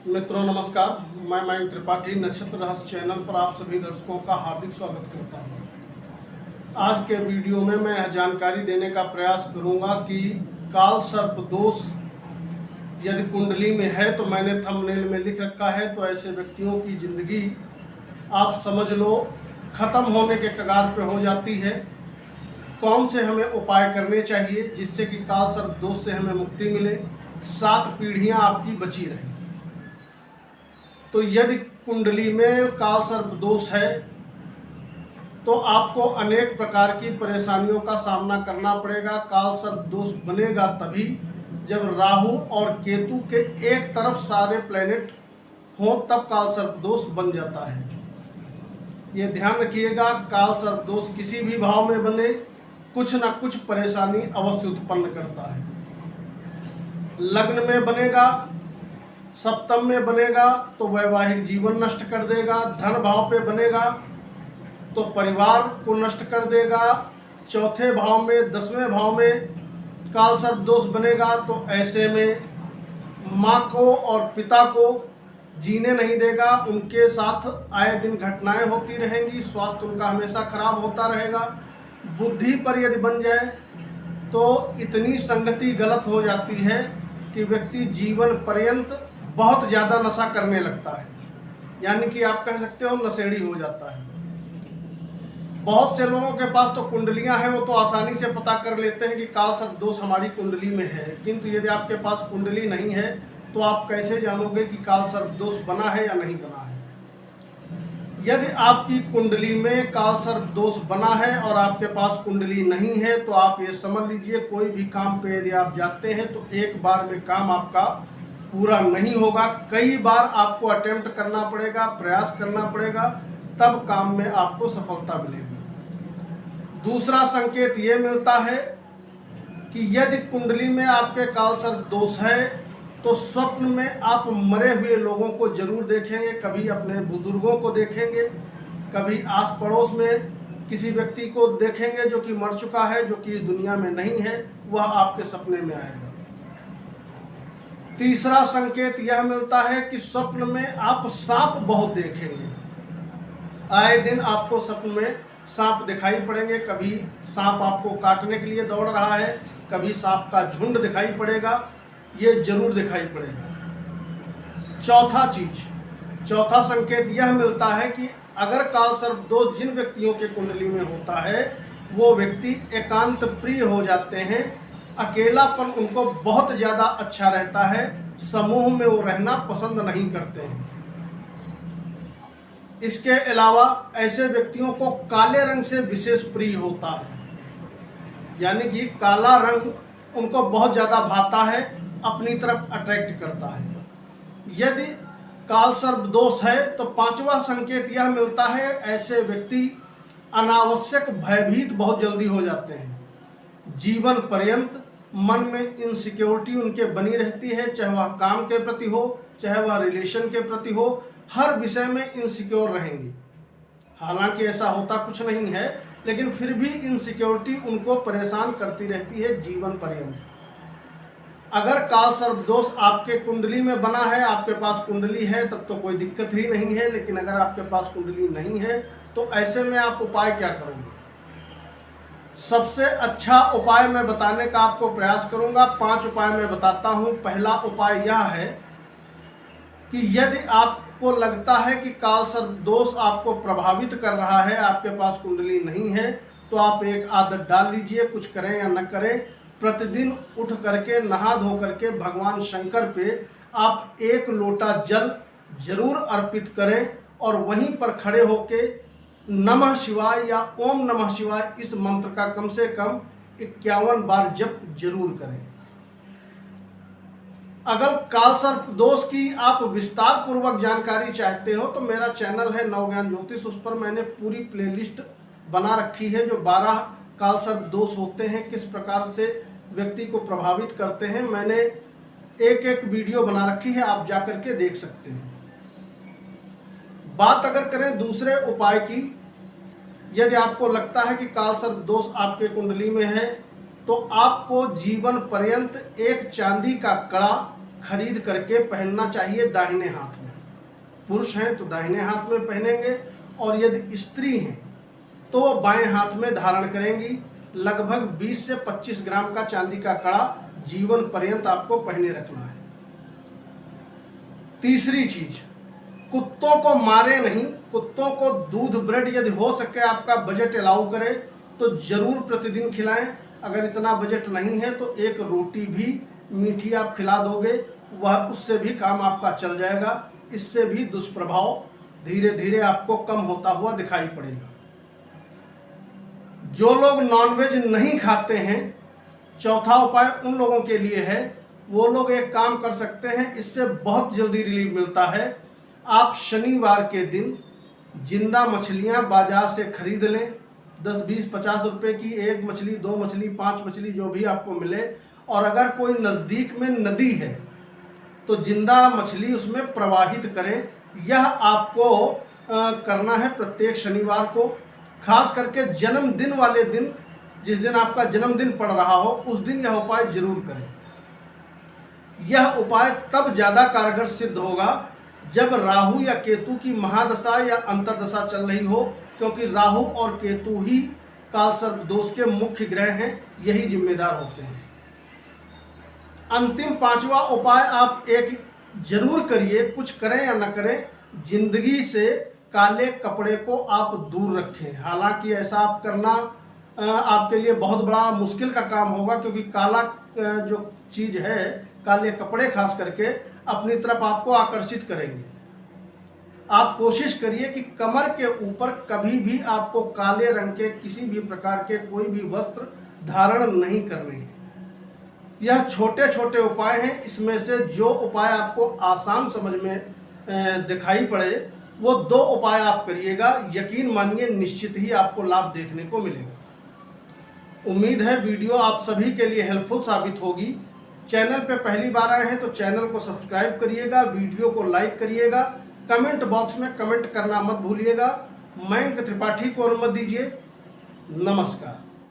मित्रों नमस्कार, मैं मयंक त्रिपाठी नक्षत्र रहस्य चैनल पर आप सभी दर्शकों का हार्दिक स्वागत करता हूं। आज के वीडियो में मैं यह जानकारी देने का प्रयास करूंगा कि काल सर्प दोष यदि कुंडली में है, तो मैंने थंबनेल में लिख रखा है, तो ऐसे व्यक्तियों की जिंदगी आप समझ लो खत्म होने के कगार पर हो जाती है। कौन से हमें उपाय करने चाहिए जिससे कि काल सर्प दोष से हमें मुक्ति मिले, 7 पीढ़ियां आपकी बची रहें। तो यदि कुंडली में काल सर्प दोष है तो आपको अनेक प्रकार की परेशानियों का सामना करना पड़ेगा। काल सर्प दोष बनेगा तभी जब राहु और केतु के एक तरफ सारे प्लैनेट हों, तब काल सर्प दोष बन जाता है। ये ध्यान रखिएगा, काल सर्प दोष किसी भी भाव में बने कुछ ना कुछ परेशानी अवश्य उत्पन्न करता है। लग्न में बनेगा, सप्तम में बनेगा तो वैवाहिक जीवन नष्ट कर देगा। धन भाव पे बनेगा तो परिवार को नष्ट कर देगा। चौथे भाव में, 10वें भाव में काल सर्प दोष बनेगा तो ऐसे में माँ को और पिता को जीने नहीं देगा। उनके साथ आए दिन घटनाएं होती रहेंगी, स्वास्थ्य उनका हमेशा खराब होता रहेगा। बुद्धि पर यदि बन जाए तो इतनी संगति गलत हो जाती है कि व्यक्ति जीवन पर्यंत बहुत ज़्यादा नशा करने लगता है, यानी कि आप कह सकते हो नशेड़ी हो जाता है। बहुत से लोगों के पास तो कुंडलियां हैं, वो तो आसानी से पता कर लेते हैं कि काल सर्प दोष हमारी कुंडली में है, किंतु यदि आपके पास कुंडली नहीं है तो आप कैसे जानोगे कि काल सर्प दोष बना है या नहीं बना है। यदि आपकी कुंडली में काल सर्प दोष बना है और आपके पास कुंडली नहीं है तो आप ये समझ लीजिए, कोई भी काम पे यदि आप जाते हैं तो एक बार में काम आपका पूरा नहीं होगा। कई बार आपको अटेम्प्ट करना पड़ेगा, प्रयास करना पड़ेगा, तब काम में आपको सफलता मिलेगी। दूसरा संकेत ये मिलता है कि यदि कुंडली में आपके काल सर्प दोष है तो स्वप्न में आप मरे हुए लोगों को जरूर देखेंगे। कभी अपने बुजुर्गों को देखेंगे, कभी आस पड़ोस में किसी व्यक्ति को देखेंगे जो कि मर चुका है, जो कि इस दुनिया में नहीं है, वह आपके सपने में आएगा। तीसरा संकेत यह मिलता है कि स्वप्न में आप सांप बहुत देखेंगे। आए दिन आपको स्वप्न में सांप दिखाई पड़ेंगे। कभी सांप आपको काटने के लिए दौड़ रहा है, कभी सांप का झुंड दिखाई पड़ेगा, ये जरूर दिखाई पड़ेगा। चौथा संकेत यह मिलता है कि अगर काल सर्प दोष जिन व्यक्तियों के कुंडली में होता है वो व्यक्ति एकांत प्रिय हो जाते हैं। अकेलापन उनको बहुत ज़्यादा अच्छा रहता है, समूह में वो रहना पसंद नहीं करते हैं। इसके अलावा ऐसे व्यक्तियों को काले रंग से विशेष प्रिय होता है, यानी कि काला रंग उनको बहुत ज़्यादा भाता है, अपनी तरफ अट्रैक्ट करता है। यदि काल सर्प दोष है तो 5वां संकेत यह मिलता है, ऐसे व्यक्ति अनावश्यक भयभीत बहुत जल्दी हो जाते हैं। जीवन पर्यंत मन में इनसिक्योरिटी उनके बनी रहती है, चाहे वह काम के प्रति हो, चाहे वह रिलेशन के प्रति हो, हर विषय में इनसिक्योर रहेंगे। हालांकि ऐसा होता कुछ नहीं है, लेकिन फिर भी इनसिक्योरिटी उनको परेशान करती रहती है जीवन पर्यंत। अगर काल सर्प दोष आपके कुंडली में बना है, आपके पास कुंडली है, तब तो कोई दिक्कत ही नहीं है। लेकिन अगर आपके पास कुंडली नहीं है तो ऐसे में आप उपाय क्या करोगे? सबसे अच्छा उपाय मैं बताने का आपको प्रयास करूंगा। 5 उपाय मैं बताता हूं। पहला उपाय यह है कि यदि आपको लगता है कि काल सर्प दोष आपको प्रभावित कर रहा है, आपके पास कुंडली नहीं है, तो आप एक आदत डाल लीजिए, कुछ करें या न करें, प्रतिदिन उठ करके नहा धो करके भगवान शंकर पे आप 1 लोटा जल जरूर अर्पित करें और वहीं पर खड़े होके नमः शिवाय या ओम नमः शिवाय इस मंत्र का कम से कम 51 बार जप जरूर करें। अगर काल सर्प दोष की आप विस्तार पूर्वक जानकारी चाहते हो तो मेरा चैनल है नवज्ञान ज्योतिष, उस पर मैंने पूरी प्लेलिस्ट बना रखी है जो 12 काल सर्प दोष होते हैं, किस प्रकार से व्यक्ति को प्रभावित करते हैं। मैंने एक वीडियो बना रखी है, आप जाकर के देख सकते हैं। बात अगर करें दूसरे उपाय की, यदि आपको लगता है कि काल सर्प दोष आपके कुंडली में है तो आपको जीवन पर्यंत एक चांदी का कड़ा खरीद करके पहनना चाहिए दाहिने हाथ में। पुरुष हैं तो दाहिने हाथ में पहनेंगे और यदि स्त्री हैं तो वो बाएं हाथ में धारण करेंगी। लगभग 20 से 25 ग्राम का चांदी का कड़ा जीवन पर्यंत आपको पहने रखना है। तीसरी चीज, कुत्तों को मारे नहीं, कुत्तों को दूध ब्रेड यदि हो सके आपका बजट अलाउ करे तो जरूर प्रतिदिन खिलाएं। अगर इतना बजट नहीं है तो एक रोटी भी मीठी आप खिला दोगे, वह उससे भी काम आपका चल जाएगा। इससे भी दुष्प्रभाव धीरे धीरे आपको कम होता हुआ दिखाई पड़ेगा। जो लोग नॉनवेज नहीं खाते हैं, चौथा उपाय उन लोगों के लिए है। वो लोग एक काम कर सकते हैं, इससे बहुत जल्दी रिलीफ मिलता है। आप शनिवार के दिन जिंदा मछलियां बाजार से खरीद लें। 10, 20, 50 रुपए की एक मछली, 2 मछली, 5 मछली जो भी आपको मिले। और अगर कोई नज़दीक में नदी है तो जिंदा मछली उसमें प्रवाहित करें। यह आपको करना है प्रत्येक शनिवार को। खास करके जन्मदिन वाले दिन, जिस दिन आपका जन्मदिन पड़ रहा हो, उस दिन यह उपाय जरूर करें। यह उपाय तब ज़्यादा कारगर सिद्ध होगा जब राहु या केतु की महादशा या अंतर्दशा चल रही हो, क्योंकि राहु और केतु ही कालसर्प दोष के मुख्य ग्रह हैं, यही जिम्मेदार होते हैं। अंतिम 5वां उपाय आप एक जरूर करिए, कुछ करें या न करें, जिंदगी से काले कपड़े को आप दूर रखें। हालांकि ऐसा आप करना आपके लिए बहुत बड़ा मुश्किल का काम होगा, क्योंकि काला जो चीज़ है, काले कपड़े खास करके अपनी तरफ आपको आकर्षित करेंगे। आप कोशिश करिए कि कमर के ऊपर कभी भी आपको काले रंग के किसी भी प्रकार के कोई भी वस्त्र धारण नहीं करने हैं। यह छोटे छोटे उपाय हैं। इसमें से जो उपाय आपको आसान समझ में दिखाई पड़े वो 2 उपाय आप करिएगा। यकीन मानिए निश्चित ही आपको लाभ देखने को मिलेगा। उम्मीद है वीडियो आप सभी के लिए हेल्पफुल साबित होगी। चैनल पे पहली बार आए हैं तो चैनल को सब्सक्राइब करिएगा, वीडियो को लाइक करिएगा, कमेंट बॉक्स में कमेंट करना मत भूलिएगा। मयंक त्रिपाठी को अनुमति दीजिए। नमस्कार।